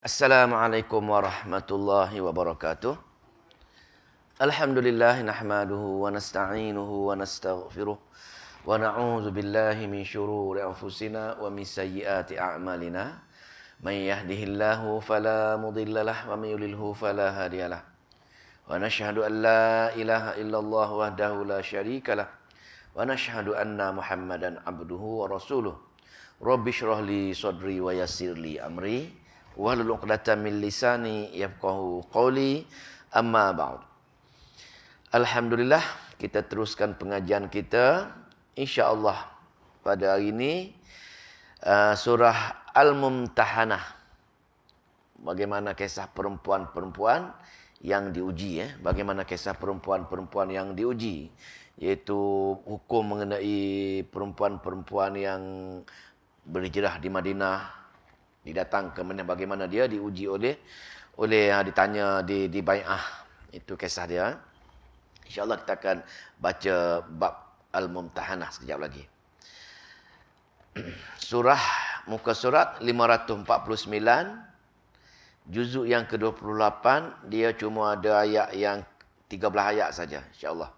Assalamualaikum warahmatullahi wabarakatuh. Alhamdulillah nahmaduhu wa nasta'inuhu wa nastaghfiruh wa na'udzu billahi min syururi anfusina wa min sayyiati a'malina. May yahdihillahu fala mudilla lahu wa may yudlilhu fala hadiyalah. Wa nashhadu an la ilaha illallah wahdahu la syarika lah. Wa nashhadu anna Muhammadan abduhu wa rasuluh. Rabbi shrah li sadri wa yassir li amri. Wahlul 'uqdatam min lisani yafqahu qawli. Amma ba'd. Alhamdulillah, kita teruskan pengajian kita insya-Allah pada hari ini surah Al-Mumtahanah. Bagaimana kisah perempuan-perempuan yang diuji bagaimana kisah perempuan-perempuan yang diuji, iaitu hukum mengenai perempuan-perempuan yang berhijrah di Madinah, didatang ke mana, bagaimana dia diuji oleh ditanya di bai'ah. Itu kisah dia. InsyaAllah kita akan baca bab Al-Mumtahanah sekejap lagi. Muka surat 549, juzuk yang ke-28, dia cuma ada ayat yang 13 ayat saja, insyaAllah.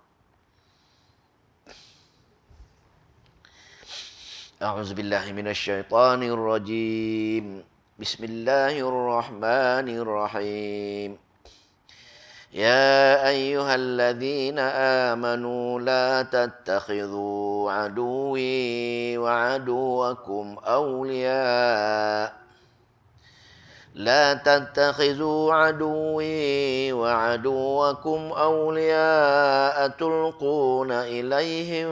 أعوذ بالله من الشيطان الرجيم بسم الله الرحمن الرحيم يا أيها الذين آمنوا لا تتخذوا عدوي وعدوكم أولياء لا تتخذوا عدوي وعدوكم أولياء تلقون إليهم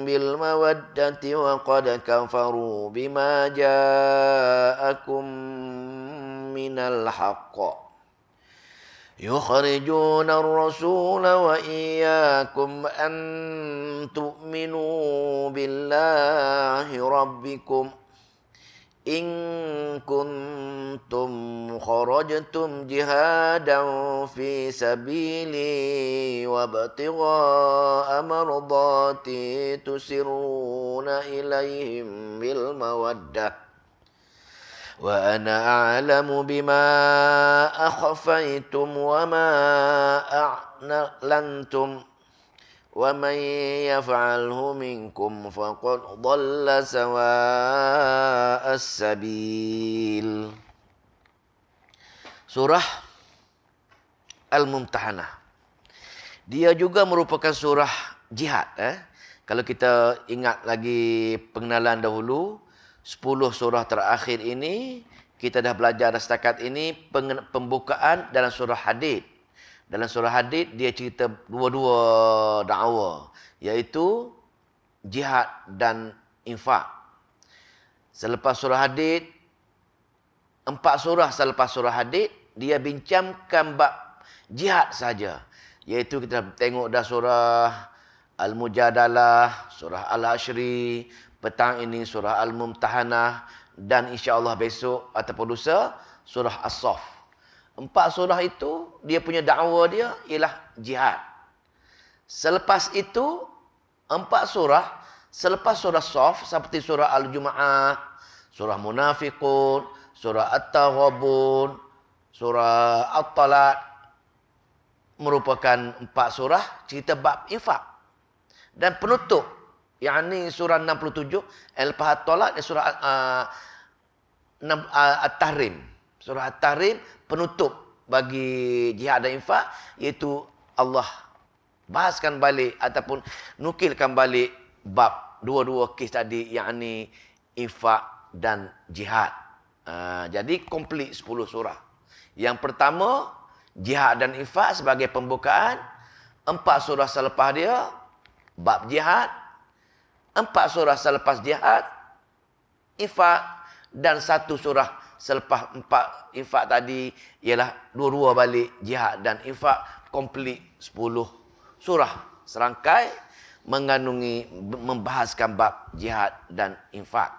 بالمودة وقد كفروا بما جاءكم من الحق يخرجون الرسول وإياكم أن تؤمنوا بالله ربكم إن كنتم خرجتم جهادا في سبيلي وابتغاء مرضاتي تسرون إليهم بالمودة وأنا أعلم بما أخفيتم وما أعلنتم ومن يفعله منكم فقد ضل سواء السبيل. Surah Al-Mumtahanah. Dia juga merupakan surah jihad. Kalau kita ingat lagi pengenalan dahulu, 10 surah terakhir ini, kita dah belajar setakat ini pembukaan dalam surah Hadid. Dalam surah Hadid, dia cerita dua-dua dakwah, iaitu jihad dan infak. Selepas surah Hadid, 4 surah selepas surah Hadid, dia bincangkan bab jihad saja. Iaitu kita tengok dah surah Al-Mujadalah, surah Al-Hashri, petang ini surah Al-Mumtahanah, dan insya-Allah besok ataupun lusa surah As-Saff. 4 surah itu, dia punya dakwah dia ialah jihad. Selepas itu, 4 surah, selepas surah Saff, seperti surah Al-Jumu'ah, surah Munafiqun, surah At-Taghabun, surah At-Talaq, merupakan 4 surah cerita bab infak. Dan penutup, yakni surah 67, lepas At-Talaq, surah At-Tahrim. Surah At-Tahrim penutup bagi jihad dan infak, iaitu Allah bahaskan balik ataupun nukilkan balik bab dua-dua kes tadi, yakni infak dan jihad. Jadi komplit 10 surah. Yang pertama, jihad dan infak sebagai pembukaan. 4 surah selepas dia bab jihad. 4 surah selepas jihad infak, dan 1 surah selepas 4 infak tadi ialah dua-dua balik jihad dan infak, komplit 10 surah serangkai mengandungi membahaskan bab jihad dan infak.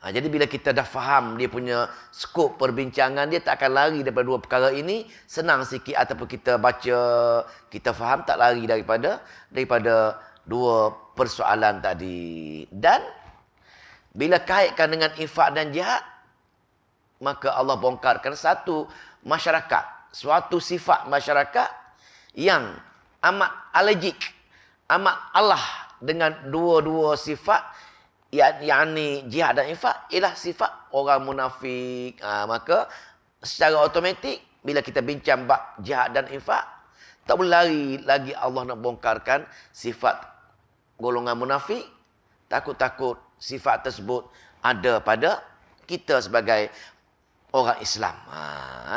Jadi bila kita dah faham dia punya skop perbincangan, dia tak akan lari daripada dua perkara ini. Senang sikit ataupun kita baca, kita faham, tak lari daripada dua persoalan tadi. Dan bila kaitkan dengan infak dan jihad, maka Allah bongkarkan satu masyarakat, suatu sifat masyarakat yang amat alergik, amat Allah dengan dua-dua sifat, yakni jihad dan infak, ialah sifat orang munafik. Maka secara automatik bila kita bincang bab jihad dan infak, tak boleh lari lagi Allah nak bongkarkan sifat golongan munafik. Takut-takut sifat tersebut ada pada kita sebagai orang Islam.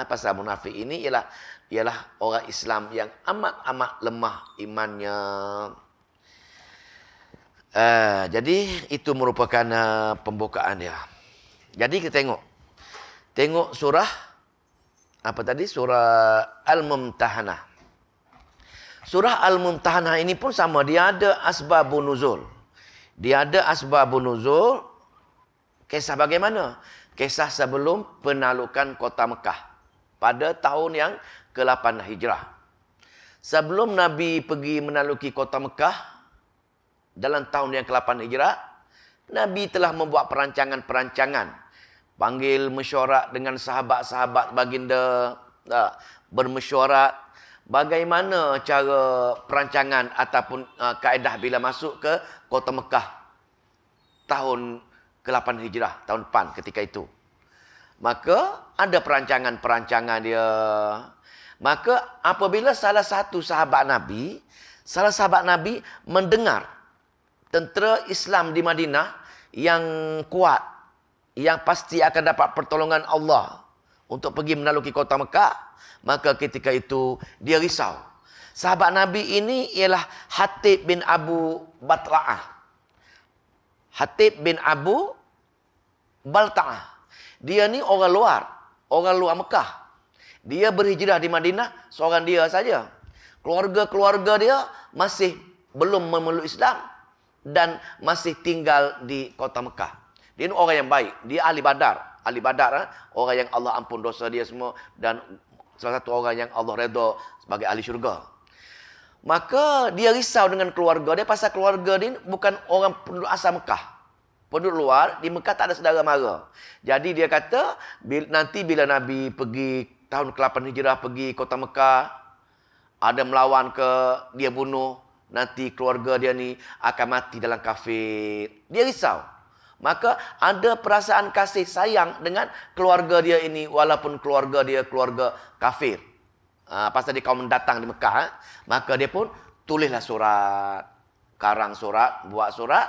Pasal munafik ini ialah orang Islam yang amat-amat lemah imannya. Jadi itu merupakan pembukaan dia. Jadi kita tengok surah apa tadi? Surah Al-Mumtahanah. Surah Al-Mumtahanah ini pun sama, dia ada asbabun nuzul. Dia ada asbabun nuzul. Kisah bagaimana? Kisah sebelum penaklukan kota Mekah pada tahun yang ke-8 Hijrah. Sebelum Nabi pergi menakluki kota Mekah dalam tahun yang ke-8 Hijrah, Nabi telah membuat perancangan-perancangan. Panggil mesyuarat dengan sahabat-sahabat baginda, bermesyuarat bagaimana cara perancangan ataupun kaedah bila masuk ke kota Mekah tahun ke-8 Hijrah, tahun depan ketika itu. Maka ada perancangan-perancangan dia. Maka apabila salah sahabat Nabi mendengar tentera Islam di Madinah yang kuat, yang pasti akan dapat pertolongan Allah untuk pergi menaluki kota Mekah, maka ketika itu dia risau. Sahabat Nabi ini ialah Hatib bin Abu Balta'ah. Hatib bin Abu Balta'ah. Dia ni orang luar Mekah. Dia berhijrah di Madinah seorang dia saja. Keluarga-keluarga dia masih belum memeluk Islam dan masih tinggal di kota Mekah. Dia ni orang yang baik. Dia ahli Badar. Ahli Badar, orang yang Allah ampun dosa dia semua dan salah satu orang yang Allah redha sebagai ahli syurga. Maka dia risau dengan keluarga dia pasal keluarga dia bukan orang penduduk asal Mekah. Penduduk luar, di Mekah tak ada saudara mara. Jadi dia kata, nanti bila Nabi pergi tahun ke-8 Hijrah, pergi kota Mekah, ada melawan ke, dia bunuh, nanti keluarga dia ni akan mati dalam kafir. Dia risau. Maka ada perasaan kasih sayang dengan keluarga dia ini, walaupun keluarga dia keluarga kafir. Pasal dia kaum mendatang di Mekah. Maka dia pun tulislah surat, karang surat, buat surat,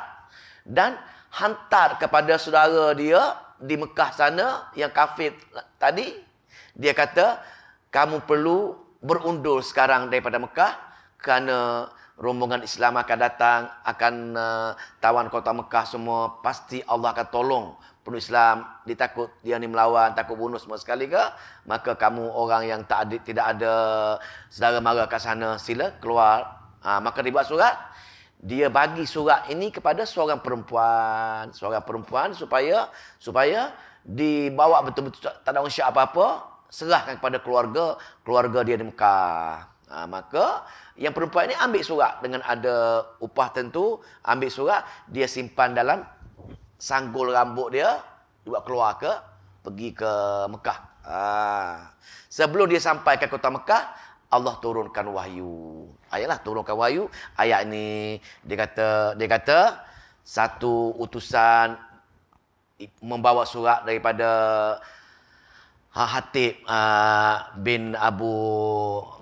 dan hantar kepada saudara dia di Mekah sana yang kafir tadi. Dia kata, kamu perlu berundur sekarang daripada Mekah kerana rombongan Islam akan datang, akan tawan kota Mekah semua. Pasti Allah akan tolong penduduk Islam. Dia takut dia ni melawan, takut bunuh semua sekali ke. Maka kamu orang yang tidak ada saudara mara kat sana, sila keluar. Maka dia buat surat. Dia bagi surat ini kepada seorang perempuan supaya dibawa betul-betul, tak ada unsur apa-apa, serahkan kepada keluarga dia di Mekah. Maka yang perempuan ini ambil surat dengan ada upah tentu, ambil surat, dia simpan dalam sanggul rambut dia, buat keluar pergi ke Mekah. Sebelum dia sampai ke kota Mekah, Allah turunkan wahyu. Turunkan wahyu. Ayat ni dia kata satu utusan membawa surat daripada Hatib bin Abu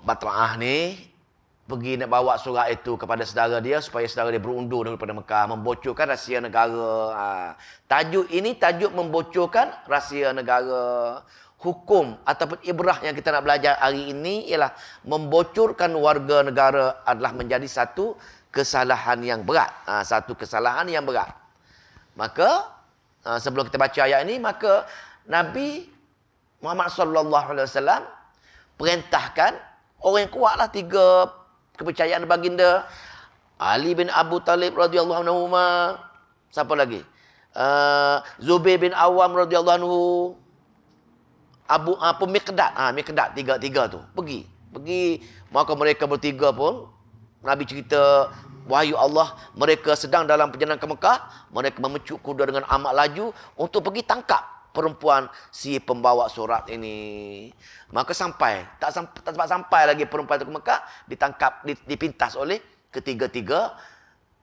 Balta'ah ni, pergi nak bawa surat itu kepada saudara dia supaya saudara dia berundur daripada Mekah, membocorkan rahsia negara. Tajuk ini tajuk membocorkan rahsia negara. Hukum ataupun ibrah yang kita nak belajar hari ini ialah membocorkan warga negara adalah menjadi satu kesalahan yang berat. Maka sebelum kita baca ayat ini, maka Nabi Muhammad sallallahu alaihi wasallam perintahkan orang yang kuatlah tiga kepercayaan baginda. Ali bin Abu Talib radhiyallahu anhu, siapa lagi? Zubair bin Awam radhiyallahu anhu, Miqdad, tiga tu pergi. Maka mereka bertiga pun Nabi cerita wahyu Allah, mereka sedang dalam perjalanan ke Mekah, mereka memecut kuda dengan amat laju untuk pergi tangkap perempuan si pembawa surat ini. Maka tak sempat sampai lagi perempuan itu ke Mekah, ditangkap, dipintas oleh ketiga-tiga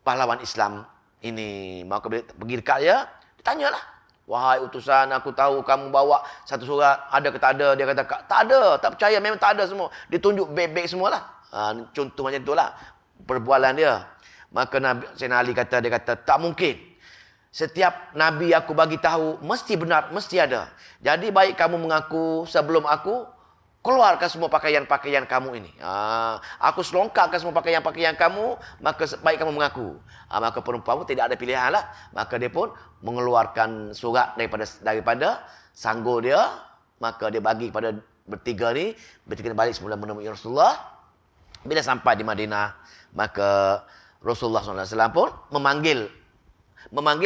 pahlawan Islam ini. Maka bila pergi dekat dia, ditanyalah, wahai utusan, aku tahu kamu bawa satu surat, ada ke tak ada? Dia kata, tak ada, tak percaya, memang tak ada semua. Dia tunjuk beg-beg semualah. Contoh macam itulah perbualan dia. Maka Sayyidina Ali dia kata, tak mungkin. Setiap Nabi aku bagi tahu, mesti benar, mesti ada. Jadi baik kamu mengaku sebelum aku keluarkan semua pakaian-pakaian kamu ini. Aku selongkapkan semua pakaian-pakaian kamu, maka baik kamu mengaku. Maka perempuan pun tidak ada pilihan lah. Maka dia pun mengeluarkan surat daripada sanggul dia. Maka dia bagi kepada bertiga balik semula menemui Rasulullah. Bila sampai di Madinah, maka Rasulullah SAW pun memanggil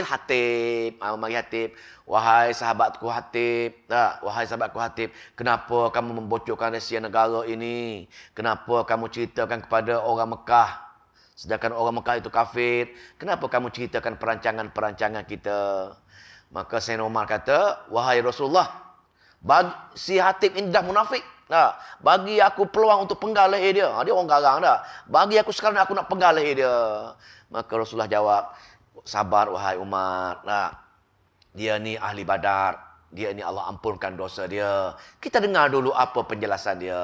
Hatib. Memanggil Hatib. Wahai sahabatku Hatib. Wahai sahabatku Hatib. Kenapa kamu membocorkan rahsia negara ini? Kenapa kamu ceritakan kepada orang Mekah? Sedangkan orang Mekah itu kafir. Kenapa kamu ceritakan perancangan-perancangan kita? Maka Sayyidina Umar kata, wahai Rasulullah, si Hatib ini dah munafik. Bagi aku peluang untuk penggal leher dia. Dia orang garang dah. Bagi aku sekarang aku nak penggal leher dia. Maka Rasulullah jawab, sabar wahai Umar. Dia ni ahli Badar. Dia ni Allah ampunkan dosa dia. Kita dengar dulu apa penjelasan dia.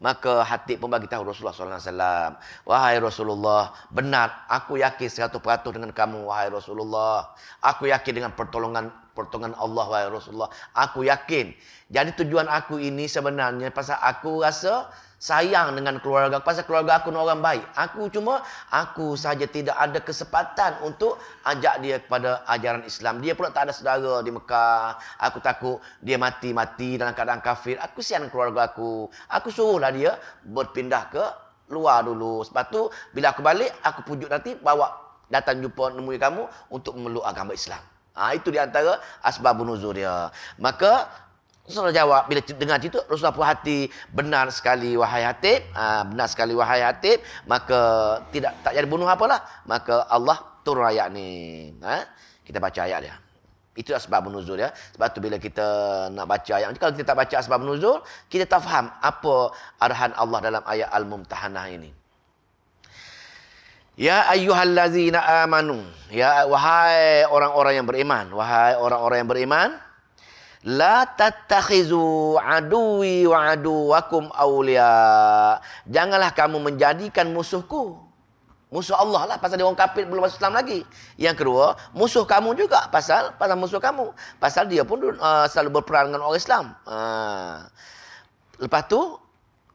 Maka Hatib pun bagi tahu Rasulullah SAW. Wahai Rasulullah, benar, aku yakin 100% dengan kamu, wahai Rasulullah. Aku yakin dengan pertolongan Allah, wahai Rasulullah. Aku yakin. Jadi tujuan aku ini sebenarnya pasal aku rasa sayang dengan keluarga. Pasal keluarga aku ni orang baik. Aku saja tidak ada kesempatan untuk ajak dia kepada ajaran Islam. Dia pula tak ada saudara di Mekah. Aku takut dia mati dalam keadaan kafir. Aku kesian keluarga aku. Aku suruhlah dia berpindah ke luar dulu. Sebab tu bila aku balik, aku pujuk nanti datang jumpa nemui kamu untuk memeluk agama Islam. Itu di antara asbabun nuzul dia. Maka Rasulullah jawab, bila dengar itu, Rasulullah puas hati, benar sekali wahai Hatib, benar sekali wahai Hatib, maka tak jadi bunuh apalah. Maka Allah turun ayat ni. Kita baca ayat dia. Itu asbab nuzul ya. Sebab tu bila kita nak baca ayat ni, kalau kita tak baca asbab nuzul, kita tak faham apa arahan Allah dalam ayat Al-Mumtahanah ini. Ya ayyuhallazina amanu, ya wahai orang-orang yang beriman, wahai orang-orang yang beriman, la tattakhizu aduwi wa aduwakum awliya. Janganlah kamu menjadikan musuhku, musuh Allah lah, pasal dia orang kafir belum masuk Islam lagi. Yang kedua, musuh kamu juga pasal musuh kamu, pasal dia pun selalu berperang dengan orang Islam. Lepas tu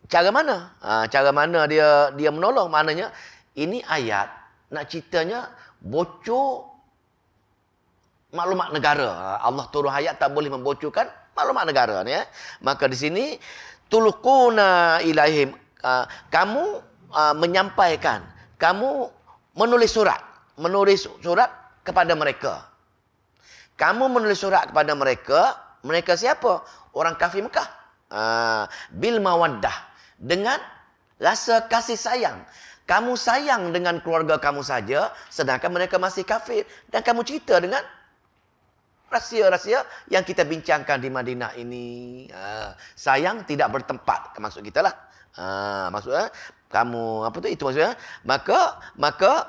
cara mana? Cara mana dia menolong? Maknanya ini ayat nak ceritanya bocor maklumat negara. Allah turun ayat tak boleh membocorkan maklumat negara ni. Maka di sini tulquna ilaihim, kamu menyampaikan, kamu menulis surat kepada mereka. Kamu menulis surat kepada mereka. Mereka siapa? Orang kafir Mekah. Bil mawaddah, dengan rasa kasih sayang. Kamu sayang dengan keluarga kamu saja, sedangkan mereka masih kafir, dan kamu cerita dengan rahsia-rahsia yang kita bincangkan di Madinah ini. Sayang tidak bertempat, maksud kita lah. Maksudnya kamu itu maksudnya. Maka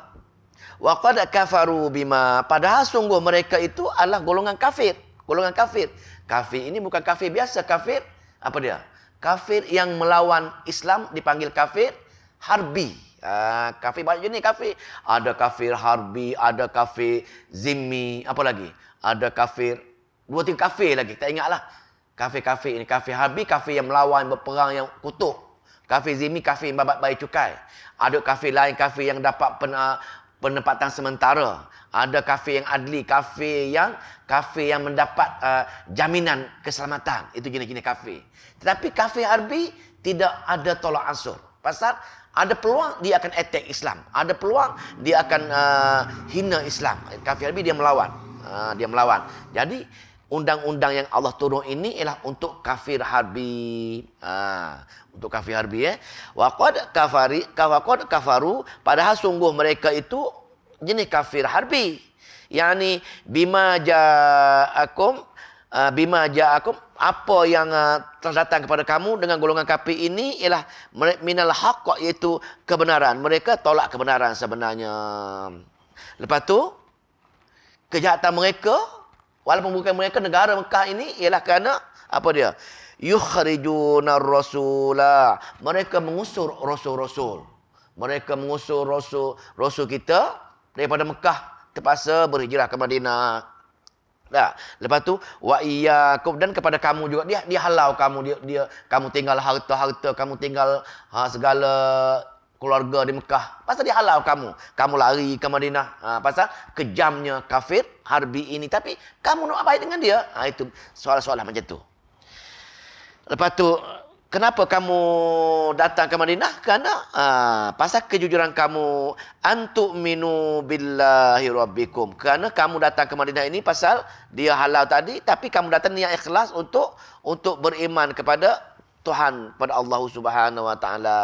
waqad kafaru bima, padahal sungguh mereka itu adalah golongan kafir. Golongan kafir. Kafir ini bukan kafir biasa, kafir apa dia? Kafir yang melawan Islam dipanggil kafir harbi. Kafir banyak jenis kafir. Ada kafir harbi, ada kafir zimmi, apa lagi? Ada kafir, 2-3 kafir lagi, tak ingatlah. Kafir-kafir ini, kafir harbi, kafir yang melawan, berperang, yang kutuk. Kafir zimmi, kafir yang babat bayar cukai. Ada kafir lain, kafir yang dapat penempatan sementara. Ada kafir yang adli, kafir yang mendapat jaminan keselamatan. Itu jenis-jenis kafir. Tetapi kafir harbi tidak ada tolak ansur. Pasal ada peluang dia akan attack Islam. Ada peluang dia akan hina Islam. Kafir harbi dia melawan. Dia melawan. Jadi undang-undang yang Allah turun ini ialah untuk kafir harbi. Untuk kafir harbi Waqad kafaru, padahal sungguh mereka itu jenis kafir harbi. Yani bima ja'akum apa yang telah datang kepada kamu dengan golongan kafir ini ialah minal haqq, iaitu kebenaran. Mereka tolak kebenaran sebenarnya. Lepas tu kejahatan mereka, walaupun bukan mereka, negara Mekah ini ialah kerana apa dia? Yukhrijunar rasula. Mereka mengusur rasul-rasul. Mereka mengusur rasul kita daripada Mekah, terpaksa berhijrah ke Madinah. Lepas tu wa iyyakum, dan kepada kamu juga dia halau kamu, dia kamu tinggal harta-harta, kamu tinggal segala keluarga di Mekah. Pasal dia halau kamu lari ke Madinah. Pasal kejamnya kafir harbi ini, tapi kamu nak baik dengan dia. Itu soalan-soalan macam tu. Lepas tu kenapa kamu datang ke Madinah? Kerana pasal kejujuran kamu, antu'minu billahi rabbikum. Kerana kamu datang ke Madinah ini pasal dia halal tadi, tapi kamu datang niat ikhlas untuk beriman kepada Tuhan, pada Allah Subhanahu wa taala.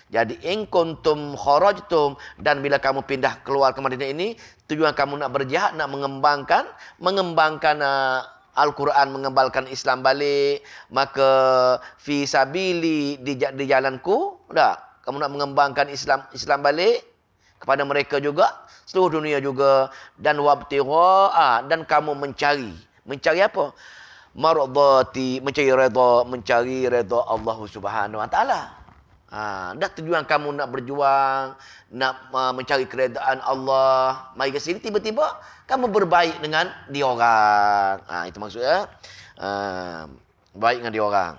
Jadi in kuntum kharajtum, dan bila kamu pindah keluar ke Madinah ini, tujuan kamu nak berjihad, nak mengembangkan Al-Quran, mengembangkan Islam balik, maka fi sabili, di jalanku, kamu nak mengembangkan Islam balik kepada mereka juga, seluruh dunia juga, dan wabtigha, dan kamu mencari apa? Mardati, mencari redha Allah Subhanahu wa taala. Dah tujuan kamu nak berjuang, nak mencari keredaan Allah, mari ke sini tiba-tiba kamu berbaik dengan dia orang. Itu maksudnya. Baik dengan dia orang.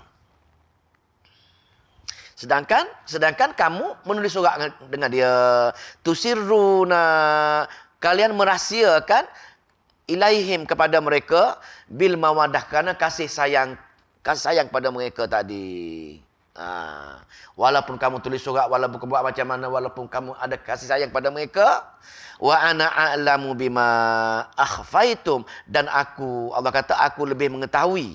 Sedangkan kamu menulis surat dengan dia. Tusirruna, kalian merahsiakan ilaihim, kepada mereka, bil mawadah, kerana kasih sayang pada mereka tadi. Walaupun kamu tulis surat, walaupun kamu buat macam mana, walaupun kamu ada kasih sayang pada mereka, wa ana a'lamu bima akhfaitum, dan aku, Allah kata, aku lebih mengetahui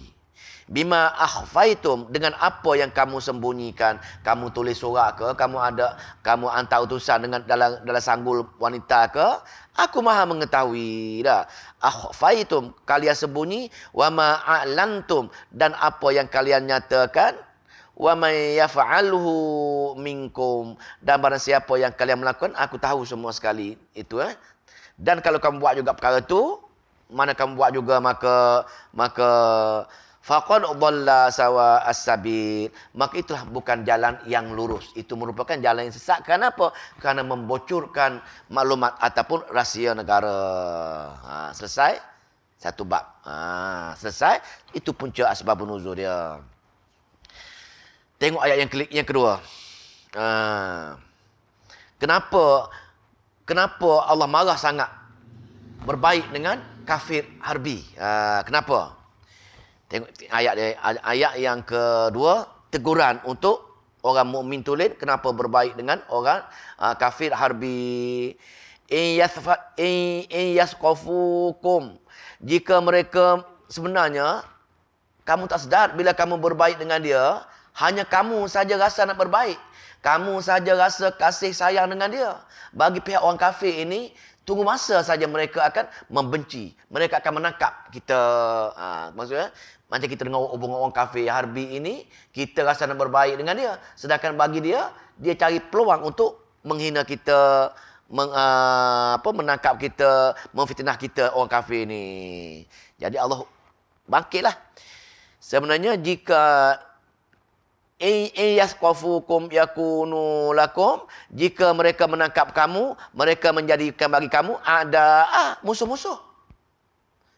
bima akhfaitum, dengan apa yang kamu sembunyikan. Kamu tulis surat ke, kamu hantar utusan dengan dalam sanggul wanita ke, aku maha mengetahui. Akhfaitum, kalian sembunyi, wa ma a'lantum, dan apa yang kalian nyatakan, wa may yaf'alhu minkum, dan barang siapa yang kalian melakukan, aku tahu semua sekali itu. Dan kalau kamu buat juga perkara itu, mana kamu buat juga, maka faqad dhalla sawa as-sabil, maka itulah bukan jalan yang lurus, itu merupakan jalan yang sesat. Kenapa? Kerana membocorkan maklumat ataupun rahsia negara. Selesai satu bab. Selesai, itu punca asbabun nuzul dia. Tengok ayat yang kedua. Kenapa Allah marah sangat berbaik dengan kafir harbi? Kenapa? Tengok ayat yang kedua, teguran untuk orang mukmin tulen, kenapa berbaik dengan orang kafir harbi. In yasqafukum, jika mereka, sebenarnya kamu tak sedar, bila kamu berbaik dengan dia, hanya kamu saja rasa nak berbaik. Kamu saja rasa kasih sayang dengan dia. Bagi pihak orang kafir ini, tunggu masa saja mereka akan membenci. Mereka akan menangkap kita. Maksudnya, macam kita dengar hubungan orang kafir harbi ini, kita rasa nak berbaik dengan dia. Sedangkan bagi dia cari peluang untuk menghina kita, menangkap kita, memfitnah kita, orang kafir ini. Jadi Allah bangkitlah. Sebenarnya jika yasqafukum yakunu lakum, jika mereka menangkap kamu, mereka menjadikan bagi kamu ada musuh-musuh.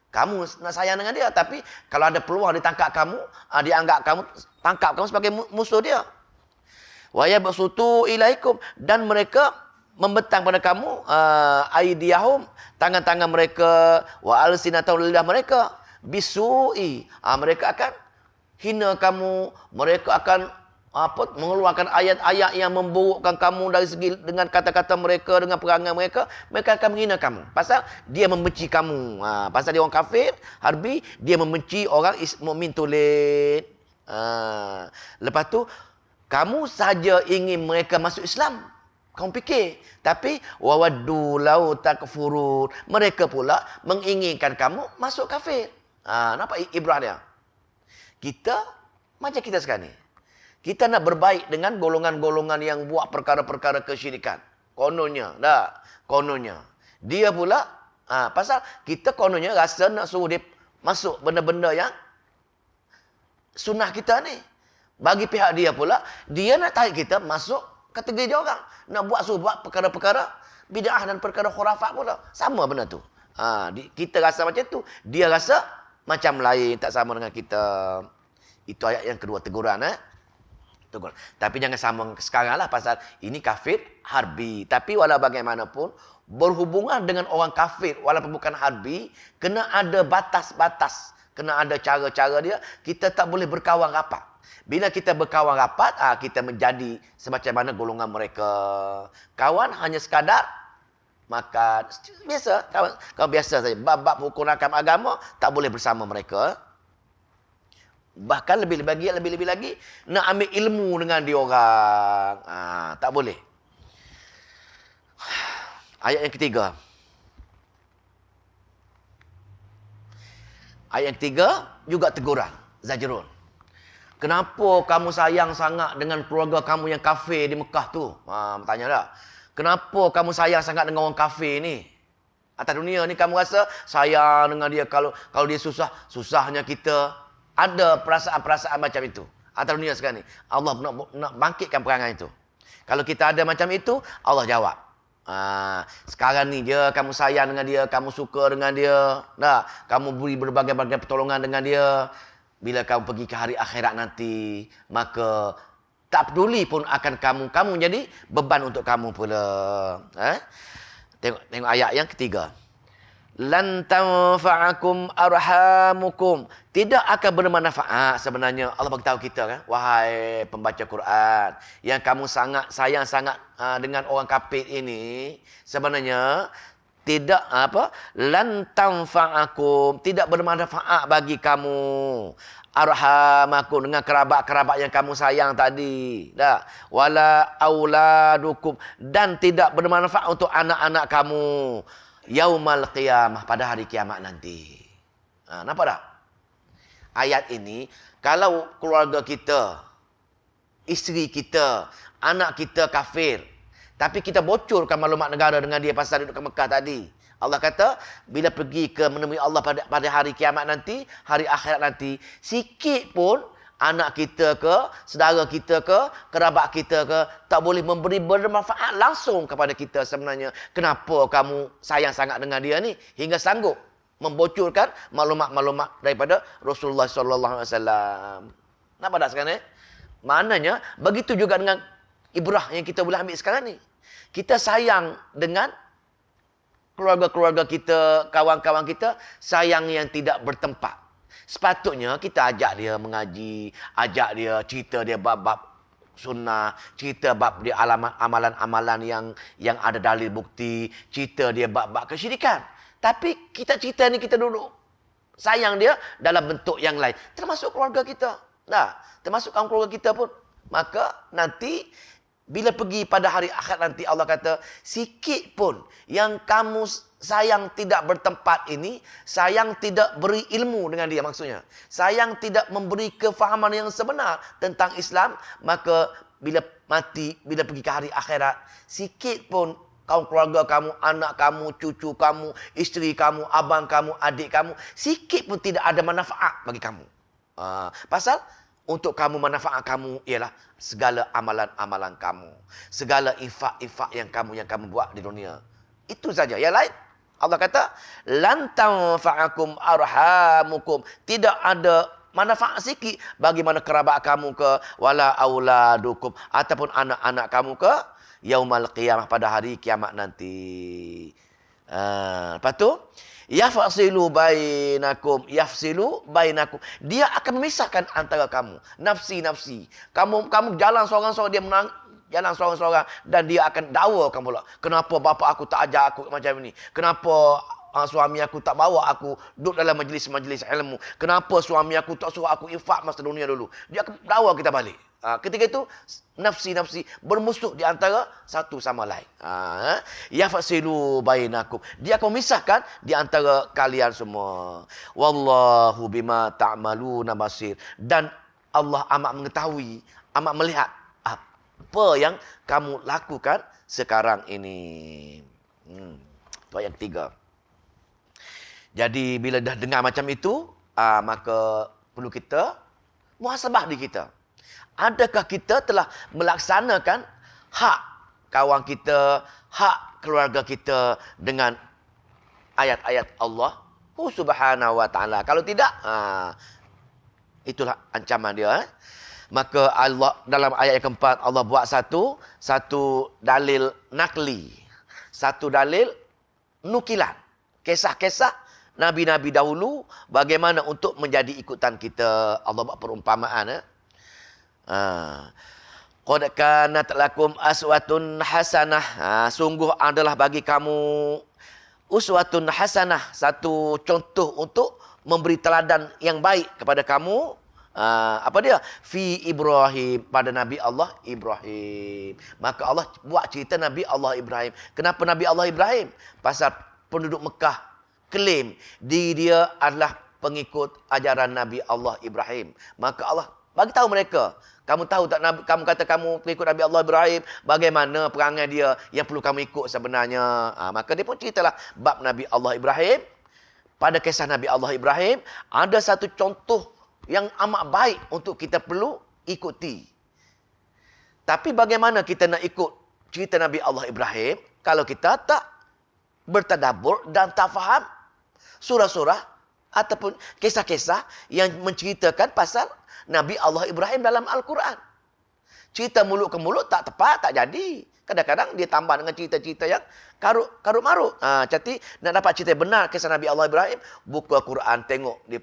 Kamu nak sayang dengan dia, tapi kalau ada peluang ditangkap kamu, dianggap kamu, tangkap kamu sebagai musuh dia. Wa yabsutu ilaikum, dan mereka membentang pada kamu aidiyahum, tangan-tangan mereka, wa alsinatahum, lidah mereka, bisu'i, mereka akan hina kamu, mereka akan mengeluarkan ayat-ayat yang memburukkan kamu dari segi dengan kata-kata mereka, dengan perangai mereka, mereka akan menghina kamu. Pasal dia membenci kamu. Pasal dia orang kafir, harbi, dia membenci orang mukmin tulen. Lepas tu, kamu saja ingin mereka masuk Islam. Kamu fikir. Tapi, wawaddu lau takfurun. Mereka pula menginginkan kamu masuk kafir. Nampak ibrah dia? Kita, macam kita sekarang ni. Kita nak berbaik dengan golongan-golongan yang buat perkara-perkara kesyirikan. Kononnya. Dia pula, pasal kita kononnya rasa nak suruh dia masuk benda-benda yang sunnah kita ni. Bagi pihak dia pula, dia nak tarik kita masuk kategori dia orang. Nak suruh buat perkara-perkara bid'ah dan perkara khurafat pula. Sama benda tu. Kita rasa macam tu. Dia rasa macam lain, tak sama dengan kita. Itu ayat yang kedua, teguran. Tapi jangan sama sekarang lah, pasal ini kafir harbi. Tapi walau bagaimanapun, berhubungan dengan orang kafir walaupun bukan harbi, kena ada batas-batas, kena ada cara-cara dia. Kita tak boleh berkawan rapat. Bila kita berkawan rapat, kita menjadi semacam mana golongan mereka. Kawan hanya sekadar makan. Biasa, kawan biasa saja. Bab-bab hukum rakam agama, tak boleh bersama mereka. Bahkan lebih-lebih lagi, nak ambil ilmu dengan dia orang. Tak boleh. Ayat yang ketiga. Ayat yang ketiga juga teguran. Zajrun. Kenapa kamu sayang sangat dengan keluarga kamu yang kafir di Mekah tu? Bertanya dah. Kenapa kamu sayang sangat dengan orang kafir ni? Atas dunia ni kamu rasa sayang dengan dia. Kalau dia susah, susahnya kita. Ada perasaan-perasaan macam itu. Atas dunia sekarang ni. Allah nak bangkitkan perangai itu. Kalau kita ada macam itu, Allah jawab. Sekarang ni je kamu sayang dengan dia, kamu suka dengan dia. Kamu beri berbagai-bagai pertolongan dengan dia. Bila kamu pergi ke hari akhirat nanti, maka tak peduli pun akan kamu jadi beban untuk kamu pula. Tengok ayat yang ketiga. Lan tanfa'akum arhamukum. Tidak akan bermanfaat sebenarnya. Allah beritahu kita kan, wahai pembaca Quran, yang kamu sangat sayang sangat dengan orang kafir ini, sebenarnya tidak lan tanfa'akum, tidak bermanfaat bagi kamu arhamakum, dengan kerabat-kerabat yang kamu sayang tadi. Wala auladukum, dan tidak bermanfaat untuk anak-anak kamu yaumal qiyamah, pada hari kiamat nanti. Nampak tak? Ayat ini, kalau keluarga kita, isteri kita, anak kita kafir, tapi kita bocorkan maklumat negara dengan dia pasal duduk ke Mekah tadi. Allah kata, bila pergi ke menemui Allah pada hari kiamat nanti, hari akhirat nanti, sikit pun anak kita ke, saudara kita ke, kerabat kita ke, tak boleh memberi bermanfaat langsung kepada kita sebenarnya. Kenapa kamu sayang sangat dengan dia ni hingga sanggup membocorkan maklumat-maklumat daripada Rasulullah sallallahu alaihi wasallam? Nampak tak sekarang ni? Maknanya begitu juga dengan ibrah yang kita boleh ambil sekarang ni. Kita sayang dengan keluarga-keluarga kita, kawan-kawan kita, sayang yang tidak bertempat. Sepatutnya kita ajak dia mengaji, ajak dia cerita dia bab-bab sunnah, cerita bab dia amalan-amalan yang ada dalil bukti, cerita dia bab-bab kesyirikan. Tapi kita cerita ni kita duduk sayang dia dalam bentuk yang lain, termasuk keluarga kita. Termasuk kaum keluarga kita pun. Maka nanti bila pergi pada hari akhirat nanti, Allah kata, sikit pun yang kamu sayang tidak bertempat ini, sayang tidak beri ilmu dengan dia maksudnya. Sayang tidak memberi kefahaman yang sebenar tentang Islam, maka bila mati, bila pergi ke hari akhirat, sikit pun kaum keluarga kamu, anak kamu, cucu kamu, isteri kamu, abang kamu, adik kamu, sikit pun tidak ada manfaat bagi kamu. Pasal untuk kamu, manfaat kamu ialah segala amalan-amalan kamu, segala infak-infak yang kamu buat di dunia. Itu saja. Yang lain, Allah kata, lan tanfa'akum arhamukum, tidak ada manfaat sikit bagi mana kerabat kamu ke, wala auladukum, ataupun anak-anak kamu ke, yaumal qiyamah, pada hari kiamat nanti. Lepas tu, Yafsilu bainakum, yafsilu bainakum. Dia akan memisahkan antara kamu. Nafsi. Kamu jalan seorang-seorang, dia menang, jalan seorang-seorang, dan dia akan dakwa kamu pula. Kenapa bapa aku tak ajar aku macam ni? Kenapa suami aku tak bawa aku duduk dalam majlis-majlis ilmu? Kenapa suami aku tak suruh aku infak masa dunia dulu? Dia akan dakwa kita balik. Ketika itu nafsi bermusuh di antara satu sama lain. Yafsilu bainakum. Dia akan memisahkan di antara kalian semua. Wallahu bima ta'maluna basir. Dan Allah amat mengetahui, amat melihat apa yang kamu lakukan sekarang ini. Itu ayat ketiga. Jadi bila dah dengar macam itu, maka perlu kita muhasabah diri kita. Adakah kita telah melaksanakan hak kawan kita, hak keluarga kita dengan ayat-ayat Allah Subhanahu wa ta'ala? Kalau tidak, itulah ancaman dia. Maka Allah dalam ayat yang keempat, Allah buat satu dalil nakli. Satu dalil nukilan. Kisah-kisah Nabi-Nabi dahulu bagaimana untuk menjadi ikutan kita. Allah buat perumpamaan. Qad kanat lakum aswatun hasanah. Sungguh adalah bagi kamu uswatun hasanah, satu contoh untuk memberi teladan yang baik kepada kamu. Apa dia? Fi Ibrahim, pada Nabi Allah Ibrahim. Maka Allah buat cerita Nabi Allah Ibrahim. Kenapa Nabi Allah Ibrahim? Pasal penduduk Mekah klaim dia adalah pengikut ajaran Nabi Allah Ibrahim. Maka Allah bagi tahu mereka, kamu tahu tak, kamu kata kamu pengikut Nabi Allah Ibrahim, bagaimana perangai dia yang perlu kamu ikut sebenarnya. Maka dia pun ceritalah bab Nabi Allah Ibrahim. Pada kisah Nabi Allah Ibrahim, ada satu contoh yang amat baik untuk kita perlu ikuti. Tapi bagaimana kita nak ikut cerita Nabi Allah Ibrahim kalau kita tak bertadabbur dan tak faham surah-surah ataupun kisah-kisah yang menceritakan pasal Nabi Allah Ibrahim dalam Al-Quran. Cerita mulut ke mulut tak tepat, tak jadi. Kadang-kadang dia tambah dengan cerita-cerita yang karut-marut. Jadi nak dapat cerita benar kisah Nabi Allah Ibrahim, buka Quran, tengok dia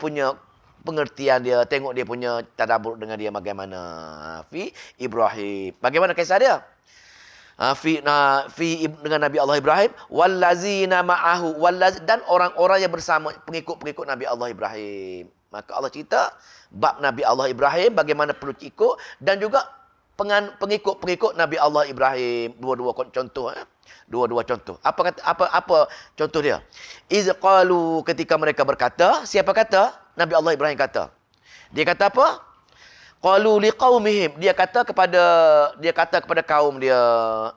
punya pengertian dia, tengok dia punya tadabbur dengan dia bagaimana. Fi Ibrahim. Bagaimana kisah dia? Dengan Nabi Allah Ibrahim, wallazina ma'ahu, dan orang-orang yang bersama pengikut-pengikut Nabi Allah Ibrahim. Maka Allah cerita bab Nabi Allah Ibrahim bagaimana perlu ikut, dan juga pengikut-pengikut Nabi Allah Ibrahim. Dua-dua contoh. Dua-dua contoh. Apa contoh dia? Iz qalu, ketika mereka berkata. Siapa kata? Nabi Allah Ibrahim kata. Dia kata apa? Qalu liqaumihim. Dia kata kepada kaum dia.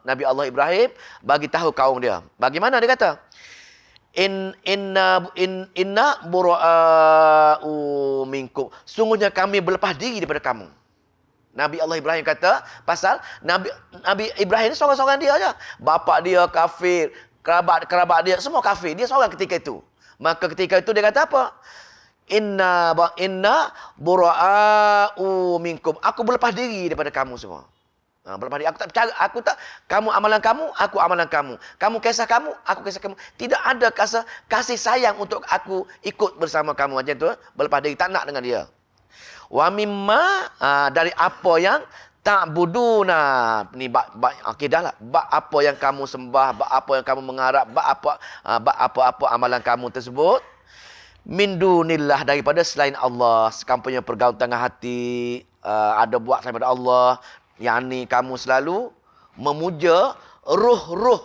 Nabi Allah Ibrahim bagi tahu kaum dia. Bagaimana dia kata? Inna bura'u minkum. Sungguhnya kami berlepas diri daripada kamu. Nabi Allah Ibrahim kata, pasal Nabi Ibrahim ni seorang-seorang dia aja. Bapa dia kafir, kerabat dia semua kafir. Dia seorang ketika itu. Maka ketika itu dia kata apa? Inna bura'u minkum. Aku berlepas diri daripada kamu semua. Berlepas diri. Aku tak kamu amalan kamu, aku amalan kamu. Kamu kisah kamu, aku kisah kamu. Tidak ada kasih sayang untuk aku ikut bersama kamu macam tu. Berlepas diri, tak nak dengan dia. Wa mimma, dari apa yang ta'buduna. Ni bab akidah lah. Bab apa yang kamu sembah, bab apa yang kamu mengharap, bab apa amalan kamu tersebut. Min dunillah, daripada selain Allah. Kamu punya pergaulan tengah hati ada buat selain daripada Allah. Yang ni kamu selalu memuja ruh-ruh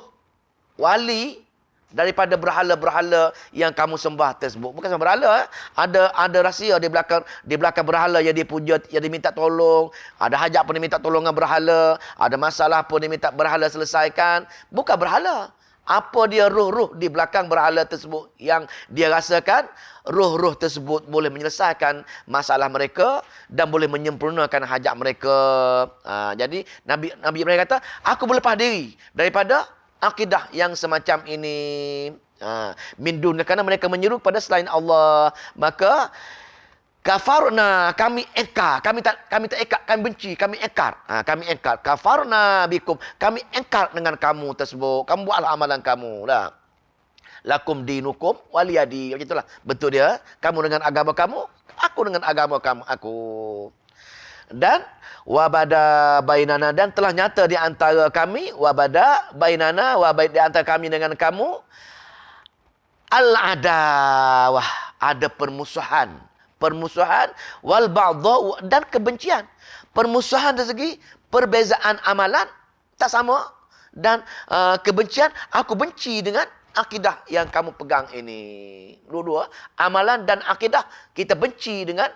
wali daripada berhala-berhala yang kamu sembah tersebut. Bukan sembah berhala, ada rahsia di belakang berhala yang dia puja, yang dia minta tolong. Ada hajat pun dia minta tolongan berhala, ada masalah pun dia minta berhala selesaikan. Bukan berhala. Apa dia ruh-ruh di belakang berhala tersebut yang dia rasakan ruh-ruh tersebut boleh menyelesaikan masalah mereka dan boleh menyempurnakan hajat mereka. Jadi Nabi Ibrahim kata, aku berlepas diri daripada akidah yang semacam ini. Min dun, kerana mereka menyeru pada selain Allah. Maka kafarna, kami engkar, kami tak engkar, kami benci, kami engkar. Kami engkar. Kafarna bikum, kami engkar dengan kamu tersebut. Kamu buatlah amalan kamu. Dah. Lakum dinukum waliyadi. Macam itulah. Betul dia. Kamu dengan agama kamu, aku dengan agama kamu, aku. Dan wabada bainana, dan telah nyata di antara kami, wabada bainana, di antara kami dengan kamu, al-adawah, ada permusuhan. Permusuhan wal baghdha, dan kebencian. Permusuhan dari segi perbezaan amalan tak sama, dan kebencian, aku benci dengan akidah yang kamu pegang ini. Dua-dua, amalan dan akidah, kita benci dengan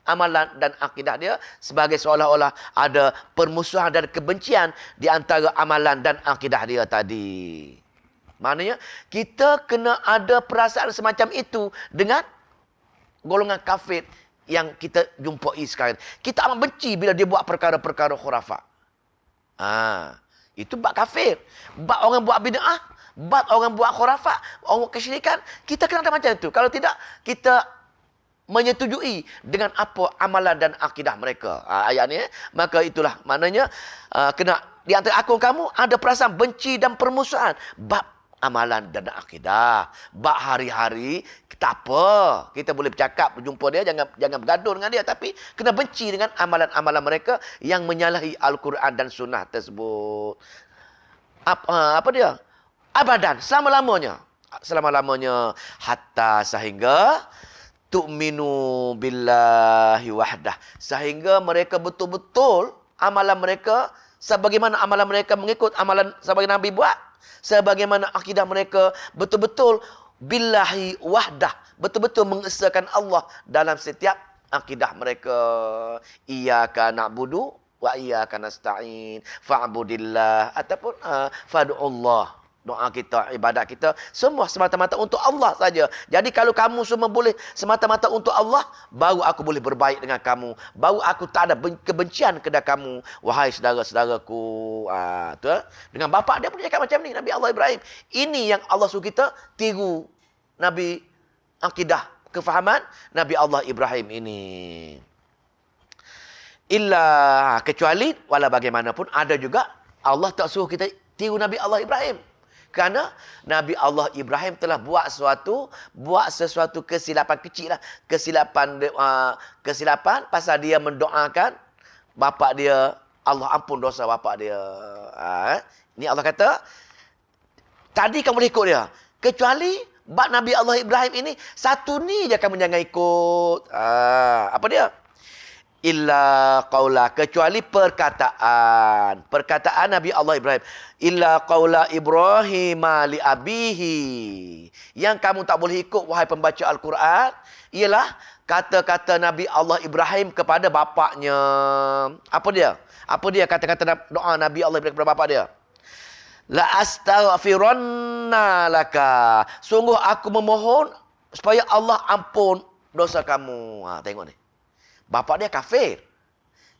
amalan dan akidah dia, sebagai seolah-olah ada permusuhan dan kebencian di antara amalan dan akidah dia tadi. Maknanya kita kena ada perasaan semacam itu dengan golongan kafir yang kita jumpai sekarang. Kita amat benci bila dia buat perkara-perkara khurafat. Itu bab kafir. Bab orang buat bid'ah, bab orang buat khurafat, orang buat kesyirikan, kita kena ada macam itu. Kalau tidak, kita menyetujui dengan apa amalan dan akidah mereka. Ayat ni, maka itulah maknanya kena di antara aku dan kamu ada perasaan benci dan permusuhan bab amalan dan akidah. Bab hari-hari, tak apa, kita boleh bercakap, berjumpa dia, jangan bergaduh dengan dia, tapi kena benci dengan amalan-amalan mereka yang menyalahi Al-Quran dan Sunnah tersebut. Apa dia? Abadan, selama-lamanya. Selama-lamanya, hatta sehingga tu'minu billahi wahdah, sehingga mereka betul-betul amalan mereka sebagaimana amalan mereka mengikut amalan sebagai Nabi buat, sebagaimana akidah mereka betul-betul billahi wahdah, betul-betul mengesahkan Allah dalam setiap akidah mereka. Iyyaka na'budu wa iyyaka nasta'in, fa'budillah, ataupun fad'ullah. Doa kita, ibadat kita, semua semata-mata untuk Allah saja. Jadi kalau kamu semua boleh semata-mata untuk Allah, baru aku boleh berbaik dengan kamu. Baru aku tak ada kebencian kepada kamu, wahai saudara-saudaraku. Dengan bapa dia pun cakap macam ni, Nabi Allah Ibrahim. Ini yang Allah suruh kita tiru Nabi, akidah, kefahaman Nabi Allah Ibrahim ini. Illa, kecuali, walau bagaimanapun, ada juga Allah tak suruh kita tiru Nabi Allah Ibrahim. Kerana Nabi Allah Ibrahim telah buat sesuatu kesilapan kecil lah. Kesilapan pasal dia mendoakan bapa dia, Allah ampun dosa bapa dia. Ini Allah kata, tadi kamu boleh ikut dia. Kecuali bab Nabi Allah Ibrahim ini, satu ni je kamu jangan ikut. Apa dia? Illa qaula, kecuali perkataan Nabi Allah Ibrahim. Illa qaula Ibrahim li abihi, yang kamu tak boleh ikut wahai pembaca Al-Quran, ialah kata-kata Nabi Allah Ibrahim kepada bapaknya. Apa dia kata-kata doa Nabi Allah Ibrahim kepada bapak dia? La astaghfiranna laka, sungguh aku memohon supaya Allah ampun dosa kamu. Tengok ni, bapa dia kafir.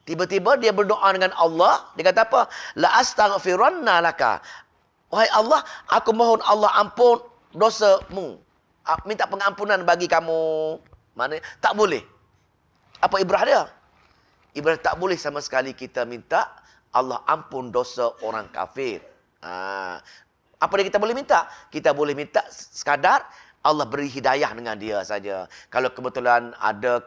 Tiba-tiba dia berdoa dengan Allah. Dia kata apa? La astaghfiranna laka, wahai Allah, aku mohon Allah ampun dosamu. Minta pengampunan bagi kamu. Mana tak boleh. Apa ibrah dia? Ibrah tak boleh sama sekali kita minta Allah ampun dosa orang kafir. Apa yang kita boleh minta? Kita boleh minta sekadar Allah beri hidayah dengan dia saja. Kalau kebetulan ada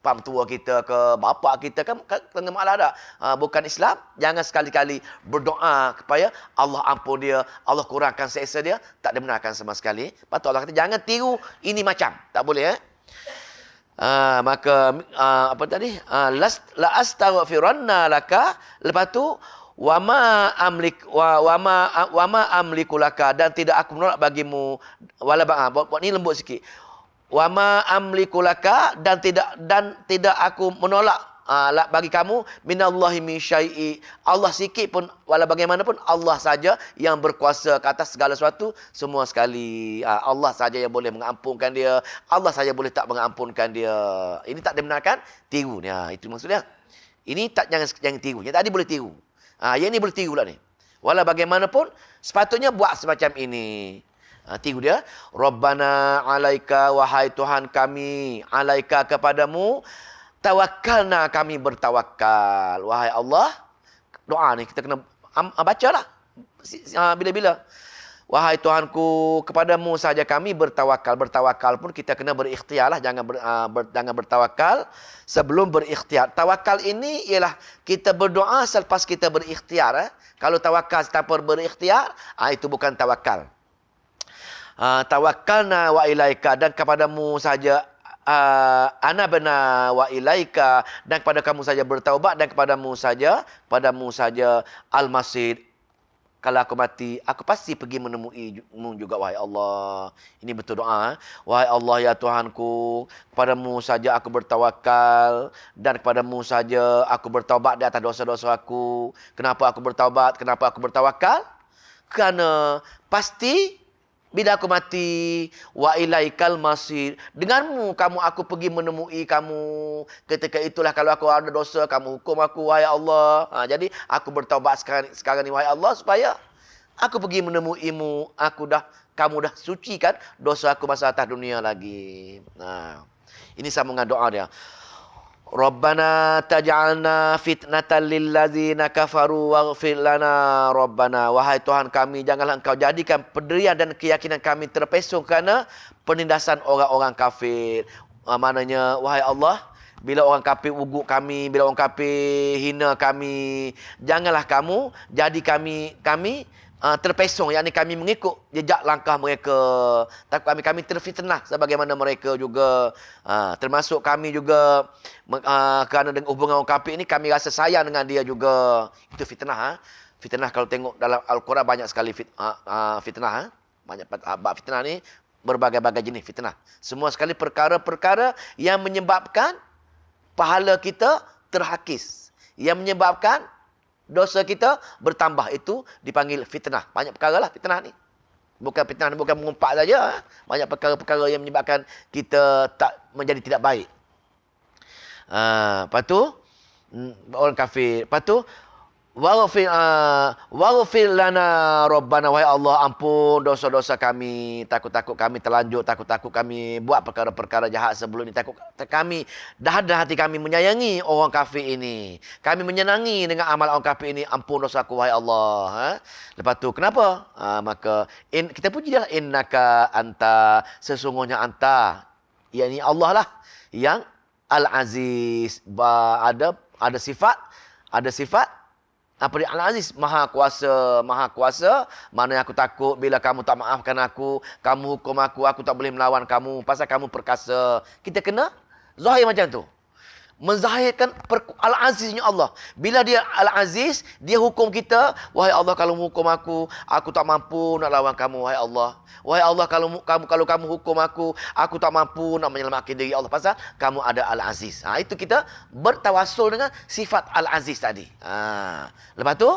pam tua kita ke bapa kita kan kena malah ada bukan Islam, jangan sekali-kali berdoa supaya Allah ampun dia, Allah kurangkan seksa dia, tak dibenarkan sama sekali. Patut Allah kata jangan tiru ini macam, tak boleh. Maka apa tadi? La astaghfiranna laka, lepas tu wama amliku laka, dan tidak aku menolak bagimu, wala buat ni lembut sikit. Wama amliku laka, dan tidak aku menolak bagi kamu minallahi min syai'i, Allah sikit pun, wala bagaimanapun Allah saja yang berkuasa ke atas segala sesuatu semua sekali. Allah saja yang boleh mengampunkan dia, Allah saja boleh tak mengampunkan dia. Ini tak dibenarkan tiru ni. Itu maksudnya. Ini tak jangan tiru. Yang tadi boleh tiru. Yang ini boleh tiru lah ni. Wala bagaimanapun sepatutnya buat semacam ini. Tiru dia. Rabbana alaika, wahai Tuhan kami, alaika kepadamu, tawakkalna, kami bertawakal. Wahai Allah, doa ni kita kena bacalah bila-bila. Wahai Tuhanku, kepadamu saja kami bertawakal. Bertawakal pun kita kena berikhtiar lah. Jangan bertawakal sebelum berikhtiar. Tawakal ini ialah kita berdoa selepas kita berikhtiar. Kalau tawakal tanpa berikhtiar, itu bukan tawakal. Tawakkalna wa ilaika, dan kepadamu saja anabna wa ilaika, dan kepada kamu saja bertaubat, dan kepadamu saja al-masir. Kalau aku mati, aku pasti pergi menemuimu juga, wahai Allah. Ini betul doa. Wahai Allah, ya Tuhanku, kepadamu saja aku bertawakal, dan kepadamu saja aku bertaubat di atas dosa-dosa aku. Kenapa aku bertaubat? Kenapa aku bertawakal? Kerana pasti bila aku mati, wa ilaikal masir, denganmu aku pergi menemui kamu. Ketika itulah kalau aku ada dosa, kamu hukum aku, wahai Allah. Jadi aku bertaubat sekarang ni, wahai Allah, supaya aku pergi menemuimu. Kamu dah sucikan dosa aku masa atas dunia lagi. Ini sambungan doa dia. Rabbana taj'alna fitnatan lillazina kafaru waghfir lana Rabbana. Wahai Tuhan kami, janganlah engkau jadikan pendirian dan keyakinan kami terpesong kerana penindasan orang-orang kafir. Maknanya, wahai Allah, bila orang kafir ugut kami, bila orang kafir hina kami, janganlah kamu jadi kami terpesong, yakni kami mengikut jejak langkah mereka. Takut kami terfitnah sebagaimana mereka juga. Termasuk kami juga, kerana dengan hubungan orang kafir ini, kami rasa sayang dengan dia juga. Itu fitnah. Fitnah kalau tengok dalam Al-Quran banyak sekali fitnah. Banyak bab fitnah ni, berbagai-bagai jenis fitnah. Semua sekali perkara-perkara yang menyebabkan pahala kita terhakis, yang menyebabkan dosa kita bertambah, itu dipanggil fitnah. Banyak perkara lah fitnah ni. Bukan fitnah ni bukan mengumpat saja. Banyak perkara-perkara yang menyebabkan kita menjadi tidak baik. Lepas tu, orang kafir. Lepas tu, waghfir lana Rabbana. Wahai Allah, ampun dosa-dosa kami. Takut-takut kami terlanjur, takut-takut kami buat perkara-perkara jahat sebelum ini. Takut kami, dah ada hati kami menyayangi orang kafir ini. Kami menyenangi dengan amal orang kafir ini. Ampun dosa aku, wahai Allah. Lepas tu, kenapa? Maka, kita puji dia lah. Innaka anta, sesungguhnya anta. Yang ini Allah lah. Yang Al-Aziz. Ada sifat apa dia? Al-Aziz, maha kuasa. Mana aku takut bila kamu tak maafkan aku, kamu hukum aku tak boleh melawan kamu, pasal kamu perkasa. Kita kena zahir macam tu. Menzahirkan Al-Aziznya Allah. Bila dia Al-Aziz, dia hukum kita. Wahai Allah, kalau hukum aku tak mampu nak lawan kamu, wahai Allah. Wahai Allah, kalau kamu hukum aku tak mampu nak menyelamatkan diri Allah. Pasal kamu ada Al-Aziz. Itu kita bertawassul dengan sifat Al-Aziz tadi. Lepas tu,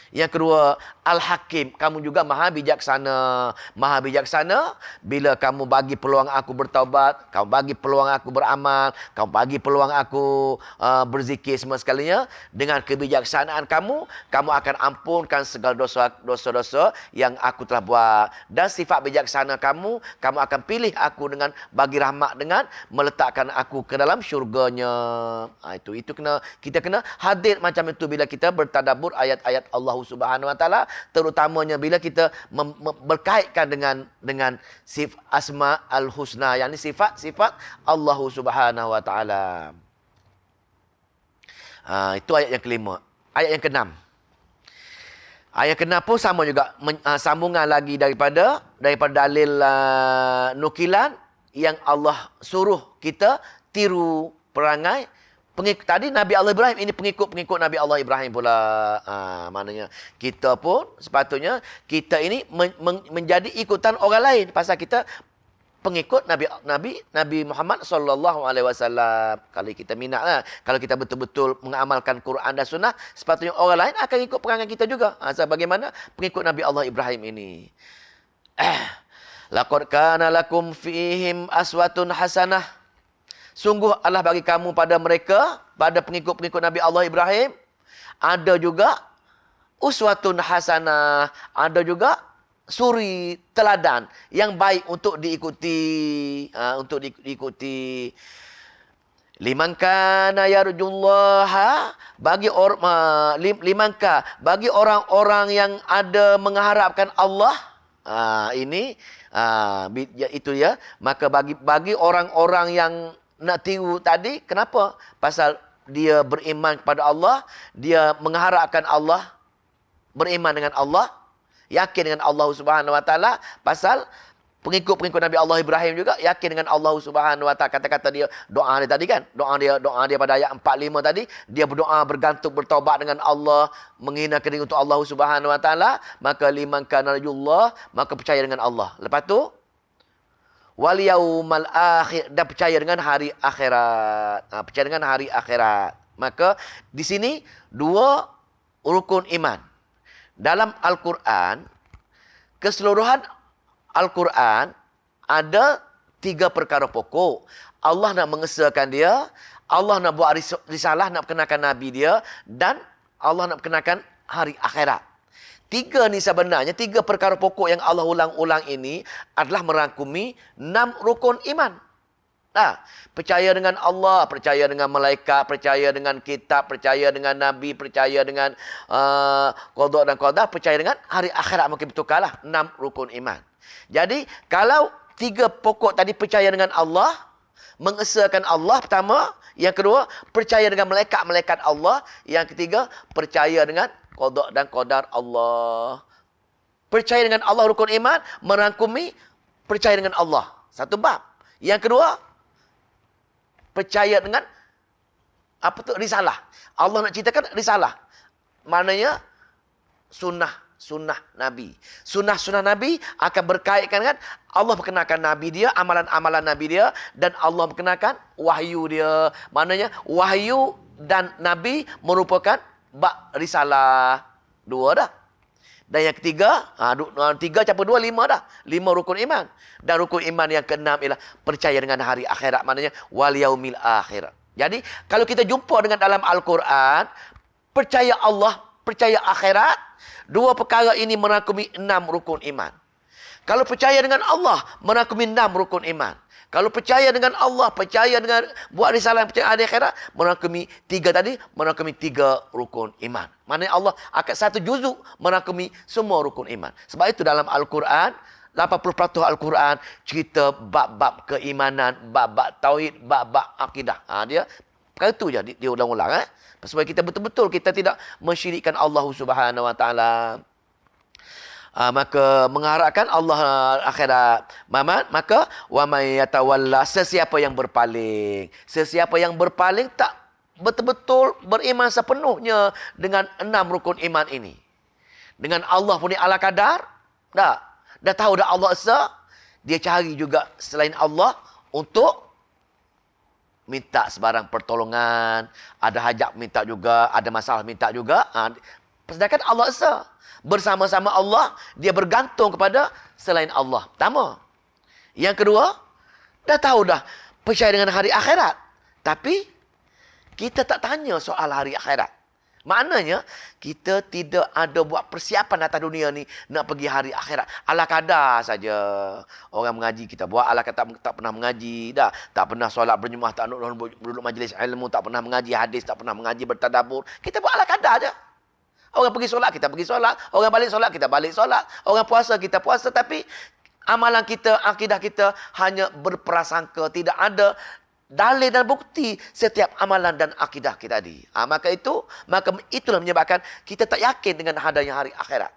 yang kedua, Al-Hakim. Kamu juga maha bijaksana. Maha bijaksana bila kamu bagi peluang aku bertaubat, kamu bagi peluang aku beramal, kamu bagi peluang aku berzikir semua sekalinya. Dengan kebijaksanaan kamu akan ampunkan segala dosa-dosa yang aku telah buat. Dan sifat bijaksana kamu akan pilih aku dengan bagi rahmat, dengan meletakkan aku ke dalam syurganya. Itu kita kena hadir macam itu bila kita bertadabbur ayat-ayat Allah Subhanahu Wa Taala, terutamanya bila kita berkaitkan dengan sifat asma al-husna, yakni sifat Allah Subhanahu Wa Taala. Itu ayat yang kelima. Ayat yang keenam. Ayat keenam pun sama juga, sambungan lagi daripada dalil nukilan yang Allah suruh kita tiru perangai pengikut. Tadi Nabi Allah Ibrahim, ini pengikut Nabi Allah Ibrahim pula. Maknanya kita pun sepatutnya kita ini menjadi ikutan orang lain. Pasal kita pengikut Nabi Muhammad sallallahu alaihi wasallam. Kalau kita minatlah, kalau kita betul-betul mengamalkan Quran dan Sunnah, sepatutnya orang lain akan ikut perangai kita juga. Sebagaimana pengikut Nabi Allah Ibrahim ini. Laqad kana lakum fihim aswatun hasanah. Sungguh Allah bagi kamu pada mereka, pada pengikut-pengikut Nabi Allah Ibrahim, ada juga uswatun hasanah, ada juga suri teladan yang baik untuk diikuti. Liman kana yarjullaha, bagi orang-orang yang ada mengharapkan Allah. Itu ya. Maka bagi orang-orang yang nak tiru tadi, kenapa? Pasal dia beriman kepada Allah, dia mengharapkan Allah, beriman dengan Allah, yakin dengan Allah Subhanahu Wa Taala. Pasal pengikut-pengikut Nabi Allah Ibrahim juga yakin dengan Allah Subhanahu Wa Taala. Kata-kata dia, doa dia tadi kan, doa dia pada ayat 45 tadi, dia berdoa, bergantung, bertaubat dengan Allah, menghina diri untuk Allah Subhanahu Wa Taala. Maka liman kana yarjullah, maka percaya dengan Allah. Lepas tu wal yaumal akhir, dan percaya dengan hari akhirat. Percaya dengan hari akhirat. Maka di sini dua rukun iman. Dalam Al-Quran, keseluruhan Al-Quran ada 3 perkara pokok. Allah nak mengesahkan dia, Allah nak buat risalah, nak perkenalkan Nabi dia, dan Allah nak perkenalkan hari akhirat. 3 ni sebenarnya, 3 perkara pokok yang Allah ulang-ulang ini adalah merangkumi 6 rukun iman. Percaya dengan Allah, percaya dengan malaikat, percaya dengan kitab, percaya dengan Nabi, percaya dengan qada dan qadar, percaya dengan hari akhirat. Mungkin bertukarlah 6 rukun iman. Jadi, kalau 3 pokok tadi percaya dengan Allah, mengesahkan Allah pertama, yang kedua, percaya dengan malaikat-malaikat Allah, yang ketiga, percaya dengan qada dan qadar Allah. Percaya dengan Allah rukun iman merangkumi percaya dengan Allah. Satu bab. Yang kedua, percaya dengan risalah. Allah nak ceritakan risalah. Maknanya sunnah Nabi. Sunnah Nabi akan berkaitan dengan Allah perkenalkan Nabi dia, amalan-amalan Nabi dia, dan Allah perkenalkan wahyu dia. Maknanya wahyu dan Nabi merupakan bab risalah. 2 dah. Dan yang ketiga, 3 campur 2, 5 dah. 5 rukun iman. Dan rukun iman yang ke-6 ialah percaya dengan hari akhirat. Maknanya, wal yaumil akhir. Jadi, kalau kita jumpa dengan dalam Al-Quran, percaya Allah, percaya akhirat, 2 perkara ini merangkumi 6 rukun iman. Kalau percaya dengan Allah, merangkumi 6 rukun iman. Kalau percaya dengan Allah, percaya dengan buat risalah, percaya hari akhirat, merangkumi 3 tadi, merangkumi 3 rukun iman. Maknanya Allah akan satu juzuk merangkumi semua rukun iman. Sebab itu dalam Al-Quran, 80% Al-Quran cerita bab-bab keimanan, bab-bab tauhid, bab-bab akidah. Dia perkara itu je dia ulang-ulang. Supaya kita betul-betul kita tidak mensyirikkan Allah Subhanahu Wa Taala. Maka mengharapkan Allah akhirat. Maka wa may yatawalla, sesiapa yang berpaling. Sesiapa yang berpaling tak betul-betul beriman sepenuhnya dengan 6 rukun iman ini. Dengan Allah punya ala kadar, dah tahu dah Allah esa, dia cari juga selain Allah untuk minta sebarang pertolongan, ada hajat minta juga, ada masalah minta juga. Sedangkan Allah esa, bersama-sama Allah, dia bergantung kepada selain Allah. Pertama. Yang kedua, dah tahu dah percaya dengan hari akhirat. Tapi, kita tak tanya soal hari akhirat. Maknanya, kita tidak ada buat persiapan atas dunia ni nak pergi hari akhirat. Ala kadar saja. Orang mengaji, kita buat ala kadar, tak pernah mengaji. Tak pernah solat berjemaah, tak duduk majlis ilmu, tak pernah mengaji hadis, tak pernah mengaji bertadabbur. Kita buat ala kadar saja. Orang pergi solat, kita pergi solat. Orang balik solat, kita balik solat. Orang puasa, kita puasa. Tapi amalan kita, akidah kita hanya berprasangka. Tidak ada dalil dan bukti setiap amalan dan akidah kita tadi. Maka itulah menyebabkan kita tak yakin dengan adanya hari akhirat.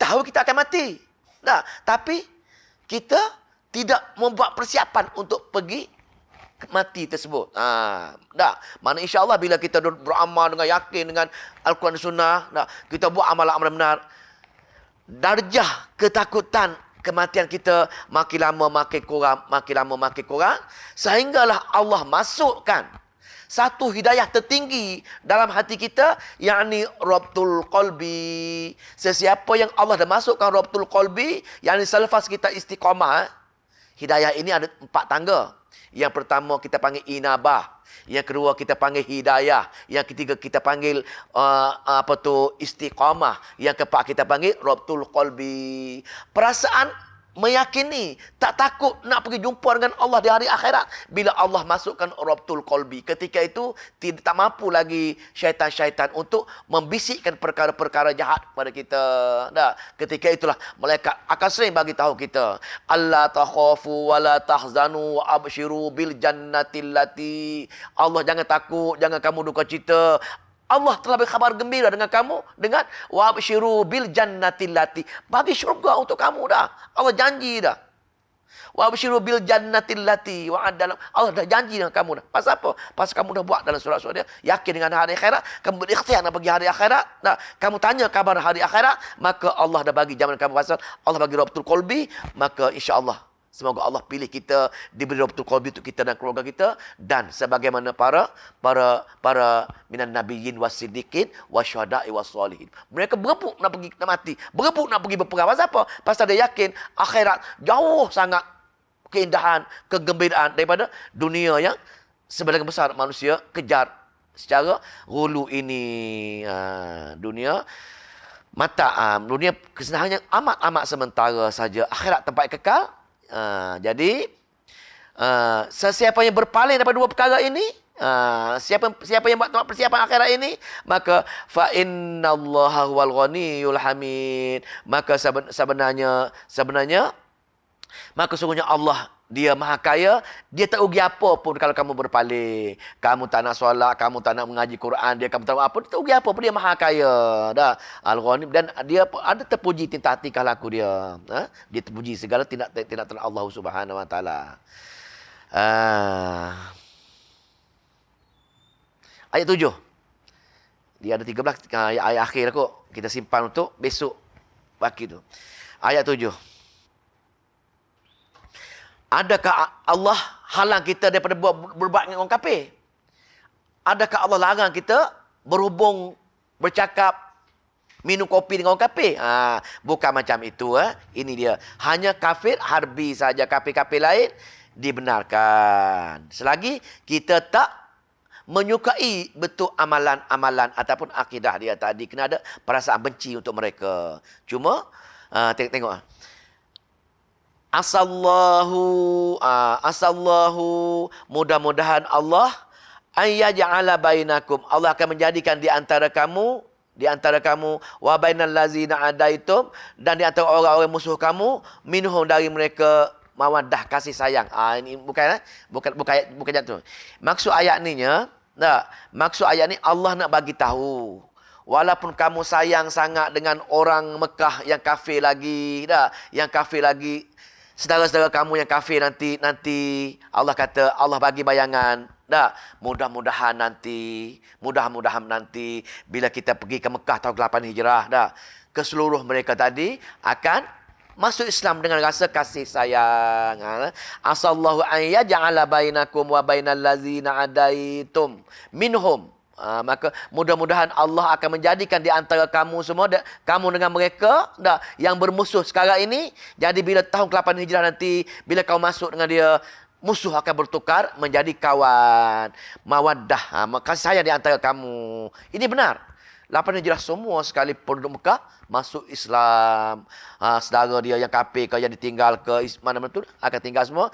Tahu kita akan mati. Tapi kita tidak membuat persiapan untuk pergi mati tersebut. Mana insya-Allah bila kita beramal dengan yakin dengan Al-Quran dan Sunnah, kita buat amalan-amalan benar, darjah ketakutan kematian kita makin lama makin kurang, sehinggalah Allah masukkan satu hidayah tertinggi dalam hati kita, yakni rabtul qalbi. Sesiapa yang Allah dah masukkan rabtul qalbi, yakni selepas kita istiqamah, hidayah ini ada 4 tangga. Yang pertama kita panggil inabah, yang kedua kita panggil hidayah, yang ketiga kita panggil istiqamah, yang keempat kita panggil rabtul qalbi. Perasaan meyakini, tak takut nak pergi jumpa dengan Allah di hari akhirat. Bila Allah masukkan rabtul qalbi, ketika itu tak mampu lagi syaitan-syaitan untuk membisikkan perkara-perkara jahat kepada kita. Dah, ketika itulah malaikat akan sering bagi tahu kita, alla takhafu wa la tahzanu wa abshiru bil jannatil lati. Allah, jangan takut, jangan kamu duka cita. Allah telah berkhabar gembira dengan kamu dengan wa abshiru bil jannatil lati. Bagi syurga untuk kamu dah. Allah janji dah. Wa abshiru bil jannatil lati wa adalam. Allah dah janji dengan kamu dah. Pasal apa? Pasal kamu dah buat dalam surat-surat dia, yakin dengan hari akhirat, kamu berikhtiar nak pergi hari akhirat, nah, kamu tanya kabar hari akhirat, maka Allah dah bagi jaminan kamu. Pasal Allah bagi rabtul qalbi, maka insya-Allah semoga Allah pilih kita, diberi rabtul qalbi untuk kita dan keluarga kita, dan sebagaimana para minan nabiyyin wasiddiqin wasyuhada'i wassalihin. Mereka berebut nak pergi nak mati, berebut nak pergi berperang. Pasal apa? Pasal dia yakin akhirat jauh sangat keindahan, kegembiraan daripada dunia yang sebagian besar manusia kejar secara hulu ini. Dunia mata, dunia kesenangan yang amat-amat sementara saja. Akhirat tempat kekal. Jadi sesiapa yang berpaling daripada dua perkara ini, siapa yang buat persiapan akhirat ini, maka fa innallaha huwal ghaniyyul hamid. Maka sebenarnya maka sungguhnya Allah, dia maha kaya, dia tak rugi apa pun kalau kamu berpaling. Kamu tak nak solat, kamu tak nak mengaji Quran, kamu tak nak apa, dia tak rugi apa pun, dia maha kaya. Dah, Al-Ghani, dan dia ada terpuji tinta tingkah laku dia. Dia terpuji segala tindak Allah Subhanahu wa taala. Ayat 7. Dia ada 13 ayat akhir kok. Kita simpan untuk besok pagi tu. Ayat 7. Adakah Allah halang kita daripada berbuat dengan orang kafir? Adakah Allah larang kita berhubung, bercakap, minum kopi dengan orang kafir? Bukan macam itu. Ini dia. Hanya kafir harbi saja. Kafir-kafir lain dibenarkan. Selagi kita tak menyukai betul amalan-amalan ataupun akidah dia tadi. Kena ada perasaan benci untuk mereka. Cuma, tengok. Asallahu mudah-mudahan Allah ayyaj'ala bainakum, Allah akan menjadikan di antara kamu wa bainal ladzina adaitum, dan di antara orang-orang musuh kamu, minhum dari mereka, mawaddah, kasih sayang. Ini bukan tu. Maksud ayat ni Allah nak bagi tahu, walaupun kamu sayang sangat dengan orang Mekah yang kafir lagi, saudara-saudara kamu yang kafir nanti Allah kata, Allah bagi bayangan, mudah-mudahan nanti bila kita pergi ke Mekah tahun 8 Hijrah, keseluruh mereka tadi akan masuk Islam dengan rasa kasih sayang. Asallahu an yaj'ala bainakum wa bainal ladzina adaitum minhum. Maka mudah-mudahan Allah akan menjadikan di antara kamu semua, kamu dengan mereka yang bermusuh sekarang ini. Jadi bila tahun 8 Hijrah nanti, bila kau masuk dengan dia, musuh akan bertukar menjadi kawan. Mawaddah, kasih sayang di antara kamu. Ini benar. 8 Hijrah semua sekali penduduk Mekah masuk Islam. Saudara dia yang kafir ke, yang ditinggal ke mana-mana tu akan tinggal semua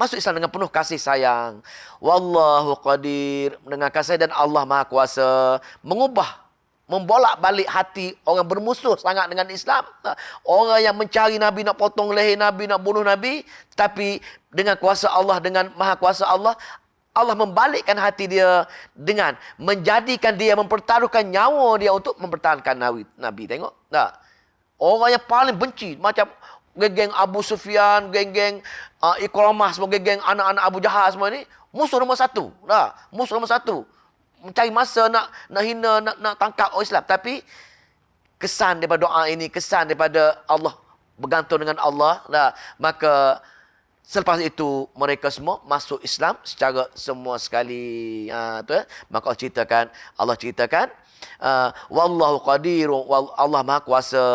masuk Islam dengan penuh kasih sayang. Wallahu qadir, dengan kasih, dan Allah Maha Kuasa membolak-balik hati orang bermusuh sangat dengan Islam. Orang yang mencari Nabi, nak potong leher Nabi, nak bunuh Nabi, tapi dengan kuasa Allah, dengan Maha Kuasa Allah, Allah membalikkan hati dia dengan menjadikan dia mempertaruhkan nyawa dia untuk mempertahankan Nabi. Tengok tak? Orang yang paling benci, macam geng-geng Abu Sufyan, geng-geng Ikramah, semua geng-geng anak-anak Abu Jahal semua ni, musuh nombor satu. Musuh nombor satu. Mencari masa nak hina, nak tangkap orang Islam. Tapi kesan daripada doa ini, kesan daripada Allah, bergantung dengan Allah. Maka selepas itu mereka semua masuk Islam secara semua sekali. Maka Allah ceritakan, wallahu qadirun, Allah Maha Kuasa,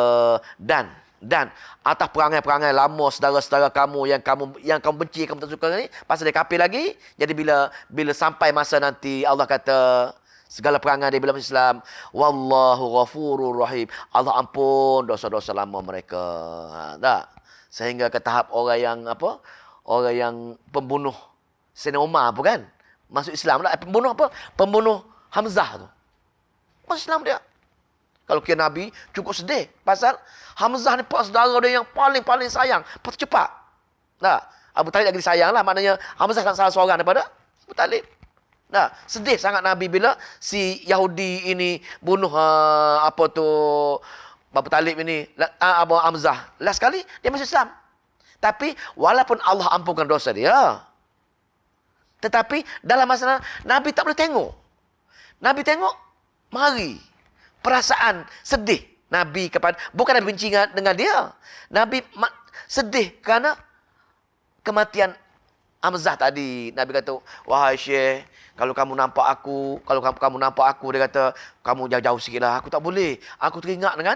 dan atas perangai-perangai lama saudara-saudara kamu yang kamu benci, kamu tak suka ni, pasal dia kafir lagi. Jadi bila sampai masa nanti, Allah kata segala perangai dia bila masuk Islam, wallahu ghafurur rahim, Allah ampun dosa-dosa lama mereka. Sehingga ke tahap orang yang apa? Orang yang pembunuh Sayyidina Umar apa kan? Masuk Islam lah. Pembunuh apa? Pembunuh Hamzah tu. Masuk Islam dia. Kalau kira Nabi cukup sedih. Pasal Hamzah ni pak saudara dia yang paling-paling sayang. Lepas tu cepat. Nah, Abu Talib lagi disayang lah. Maknanya Hamzah kan salah seorang daripada Abu Talib. Nah, sedih sangat Nabi bila si Yahudi ini bunuh apa tu Abu Talib ini, Abu Hamzah. Last kali dia masuk Islam. Tapi walaupun Allah ampunkan dosa dia, tetapi dalam masa Nabi tak boleh tengok. Nabi tengok mari perasaan sedih Nabi kepada, bukan Nabi benci dengan dia. Nabi sedih kerana kematian Hamzah tadi. Nabi kata, wahai Syekh, kalau kamu nampak aku, dia kata, kamu jauh-jauh sikitlah. Aku tak boleh. Aku teringat dengan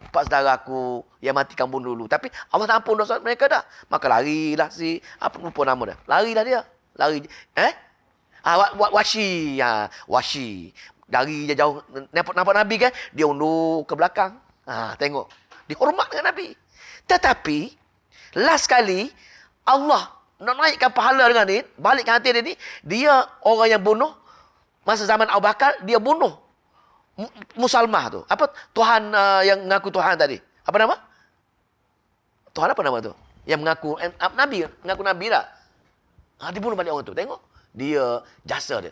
empat saudara aku yang mati kamu dulu. Tapi Allah tak ampun dosa mereka dah. Maka larilah si, apa lupa nama dia. Larilah dia. Lari. Washi. Washi. Dari jauh. Nampak Nabi kan? Dia undur ke belakang. Tengok. Dihormat dengan Nabi. Tetapi, last kali, Allah nak naikkan pahala dengan ni, balikkan hati dia ni, dia orang yang bunuh, masa zaman Abu Bakar, dia bunuh Musalmah tu. Apa? Tuhan yang mengaku Tuhan tadi. Apa nama? Tuhan apa nama tu? Yang mengaku, Nabi, mengaku Nabi lah. Dia bunuh balik orang tu. Tengok. Dia, jasa dia.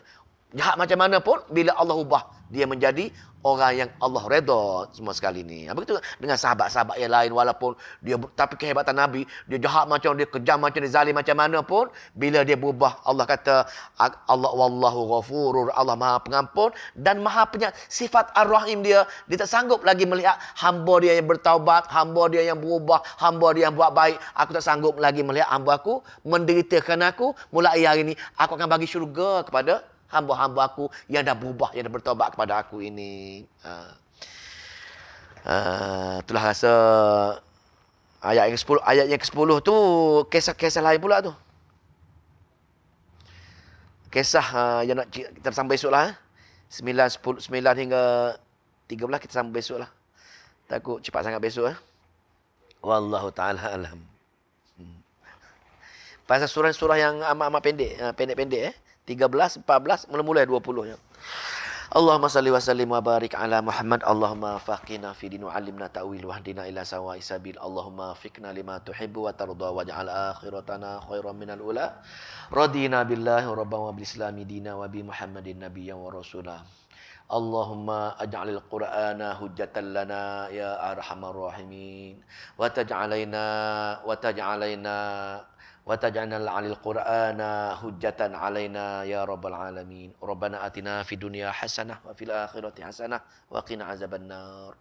Jahat macam mana pun, bila Allah ubah, dia menjadi orang yang Allah redha semua sekali ni. Begitu dengan sahabat-sahabat yang lain, walaupun dia, tapi kehebatan Nabi, dia jahat macam, dia kejam macam, dia zalim macam mana pun, bila dia berubah, Allah kata, Allah wallahu ghafurur, Allah maha pengampun dan maha sifat ar-rahim dia tak sanggup lagi melihat hamba dia yang bertaubat, hamba dia yang berubah, hamba dia yang buat baik. Aku tak sanggup lagi melihat hamba aku menderita kerana aku. Mulai hari ini, aku akan bagi syurga kepada hamba-hamba aku yang dah berubah, yang dah bertaubat kepada aku ini. Itulah rasa ayat yang ke-10 tu kisah-kisah lain pula tu. Kisah yang nak kita sambung besok lah. 9 hingga 13 kita sambung besok lah. Takut cepat sangat besok. Wallahu ta'ala alam. Pasal surah-surah yang amat-amat pendek. 13, 14, mula-mula 20 ya. Allahumma salli wa sallim wa barik ala Muhammad. Allahumma faqina fi din wa alimna ta'wil wa hdina ila sawa'i sabil. Allahumma fiqna lima tuhibbu wa tarda waj'al akhiratana khairan minal ula. Radina billahi rabban wa bil islami dina wa bi Muhammadin nabiyyan wa rasulah. Allahumma aj'alil qur'ana hujjatan lana ya arhamar rahimin wa taj'alna وتجعلنا على القرآن حجة علينا يا رب العالمين ربنا آتنا في الدنيا حسنة وفي الآخرة حسنة وقنا عذاب النار